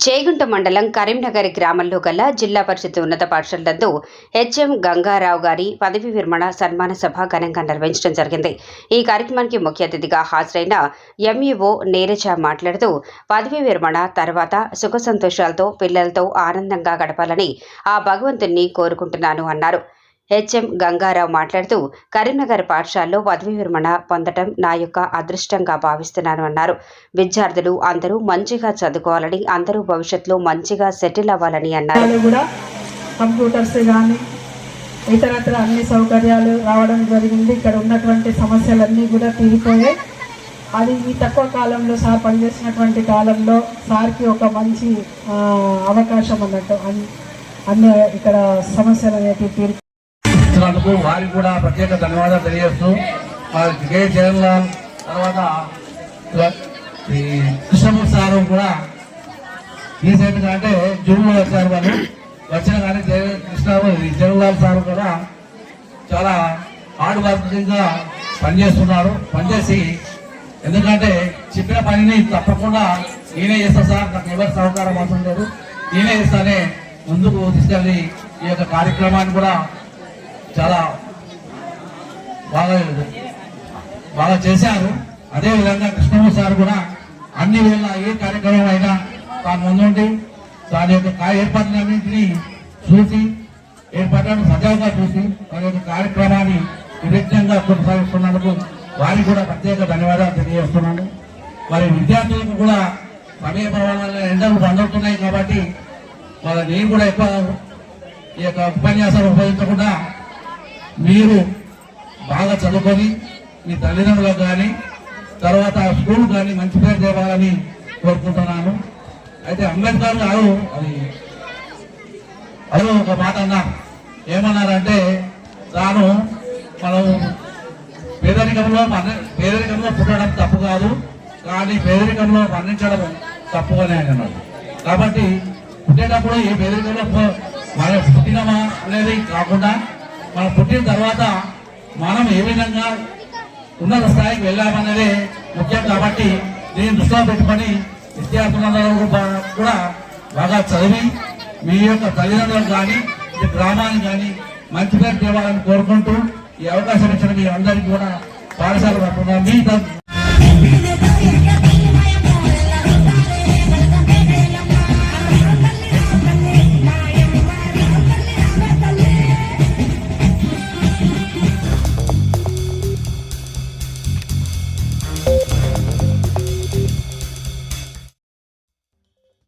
చేగుంట మండలం కరీంనగర్ గ్రామంలో గల జిల్లా పరిషత్ ఉన్నత పాఠశాలలో హెచ్ఎం గంగారావు గారి పదవీ విరమణ సన్మాన సభ ఘనంగా నిర్వహించడం జరిగింది. ఈ కార్యక్రమానికి ముఖ్య అతిథిగా హాజరైన ఎంఈఓ నీరజ మాట్లాడుతూ పదవీ విరమణ తర్వాత సుఖ సంతోషాలతో పిల్లలతో ఆనందంగా గడపాలని ఆ భగవంతుణ్ణి కోరుకుంటున్నాను అన్నారు. హెచ్ఎం గంగారావు మాట్లాడుతూ కరీంనగర్ పాఠశాలలో పదవీ విరమణ పొందడం నా యొక్క అదృష్టంగా భావిస్తున్నాను అన్నారు. విద్యార్థులు అందరూ మంచిగా చదువుకోవాలని, అందరూ భవిష్యత్తులో మంచిగా సెటిల్ అవ్వాలని అన్నారు. కంప్యూటర్స్ కానీ ఇతరత్ర అన్ని సౌకర్యాలు రావడం జరిగింది. ఇక్కడ ఉన్నటువంటి సమస్యలన్నీ కూడా తీరిపోయాయి. అది ఈ తక్కువ కాలంలో సార్ పనిచేసినటువంటి కాలంలో సార్కి ఒక మంచి అవకాశం అన్నట్టు అన్ని ఇక్కడ సమస్యలు అనేవి తీరి వారికి కూడా ప్రత్యేక ధన్యవాదాలు తెలియజేస్తూ కే జగన్లాల్ తర్వాత కృష్ణమూర్తి సార్ కూడా రీసెంట్గా అంటే జూన్లో వచ్చారు. వాళ్ళు వచ్చిన కానీ జగన్లాల్ సార్ కూడా చాలా హార్డ్ వర్కింగ్గా పనిచేస్తున్నారు. పనిచేసి ఎందుకంటే చెప్పిన పనిని తప్పకుండా నేనే చేస్తా సార్, నాకు ఎవరి సహకారం అవసరం లేదు, నేనే చేస్తానే ముందుకు తీసుకెళ్ళి ఈ యొక్క కార్యక్రమాన్ని కూడా చాలా బాగా చేశారు. అదేవిధంగా కృష్ణమూర్తి సార్ కూడా అన్ని వేళ ఏ కార్యక్రమం అయినా తాను ముందుండి దాని యొక్క ఏర్పాట్లన్నింటినీ చూసి ఏర్పాట్లను సజావుగా చూసి తన యొక్క కార్యక్రమాన్ని నిర్విఘ్నంగా కొనసాగిస్తున్నందుకు వారికి కూడా ప్రత్యేక ధన్యవాదాలు తెలియజేస్తున్నాను. మరి విద్యార్థులకు కూడా సమయ ప్రమాణాలు ఎండలు బందవుతున్నాయి కాబట్టి నేను కూడా ఎక్కువ ఈ యొక్క ఉపన్యాసాలు ఉపయోగించకుండా మీరు బాగా చదువుకొని మీ తల్లిదండ్రులకు కానీ తర్వాత స్కూల్ కానీ మంచి పేరు తేవాలని కోరుకుంటున్నాను. అయితే అంబేద్కర్ గారు అది ఒక మాట అన్నారు. ఏమన్నారంటే తాను మనం పేదరికంలో పుట్టడం తప్పు కాదు, కానీ పేదరికంలో మరణించడం తప్పు అని ఆయన అన్నారు. కాబట్టి పుట్టేటప్పుడు ఈ పేదరికంలో మనం పుట్టినమా అనేది కాకుండా మనం పుట్టిన తర్వాత మనం ఏ విధంగా ఉన్నత స్థాయికి వెళ్ళామనేదే ముఖ్యం. కాబట్టి దీన్ని దృష్టిలో పెట్టుకొని విద్యార్థులందరూ కూడా బాగా చదివి మీ యొక్క తల్లిదండ్రులకు కానీ మీ గ్రామానికి కానీ మంచి పేరు తేవాలని కోరుకుంటూ ఈ అవకాశం ఇచ్చిన మీ అందరికీ కూడా పాఠశాల